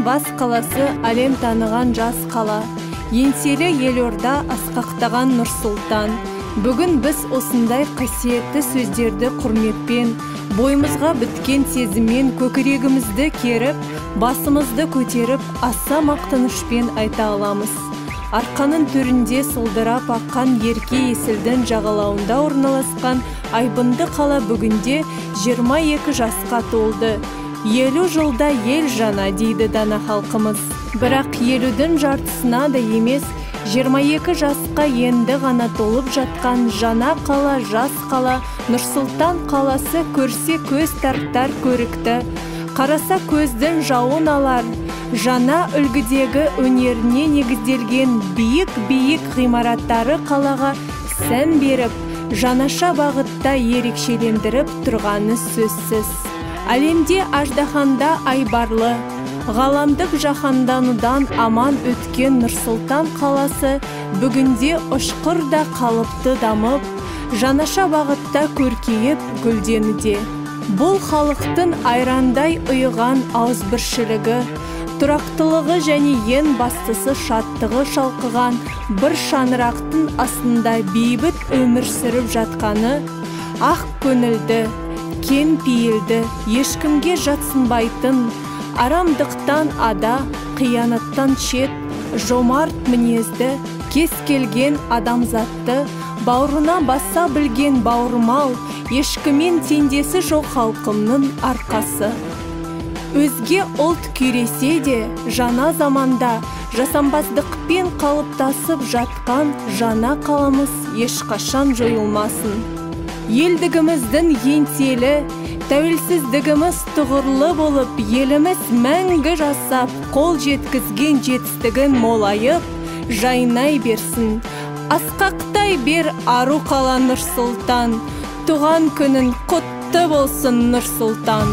Бас қаласы әлем таныған жас қала. Еңселі елорда, асқақтаған Нұр-Сұлтан. Бүгін біз осындай қасиетті сөздерді құрметпен, бойымызға біткен сезіммен көкірегімізді керіп, басымызды көтеріп, аса мақтанышпен айта аламыз. Арқаның төрінде сылдырап аққан ерке есілдің жағалауында орналасқан айбынды қала бүгінде 22 жасқа толды. 50 жылда ел жаңа дейді дана халқымыз. Бірақ 50-дің жартысына да емес, 22 жасқа енді ғана толып жатқан жаңа қала, жас қала, Нұр-Сұлтан қаласы көрсе көз тартар көрікті, қараса көздің жауын алар. Жаңа үлгідегі өнеріне негізделген биік ғимараттары қалаға сән беріп, жаңаша бағытта ерекшелендіріп тұрғаны сөзсіз. Әлемде аждаханда айбарлы, ғаламдық жаһанданудан аман өткен Нұр-Сұлтан қаласы бүгінде ұшқыр да қалыпты дамып, жаңаша бағытта көркейіп гүлденуде. Бұл халықтың айрандай ұйыған ауызбіршілігі, тұрақтылығы және ең бастысы шаттығы шалқыған бір шаңырақтың астында бейбіт өмір сүріп жатқаны, ақ көңілді, кең пейілді, ешкімге жатсынбайтын, арамдықтан ада, қиянаттан шет, жомарт мінезді, кез келген адамзатты бауырына баса білген бауырмал, ешкімен теңдесі жоқ халқымның арқасы. Өзге ұлт күйресе де, жаңа заманда жасампаздықпен қалыптасып жатқан жаңа қаламыз ешқашан жойылмасын. Елдігіміздің еңселі, тәуелсіздігіміз тұғырлы болып, еліміз мәңгі жасап, қол жеткізген жетістігін молайып, жайнай берсін. Асқақтай бер ару қала Нұр-Сұлтан, туған күнің құтты болсын Нұр-Сұлтан.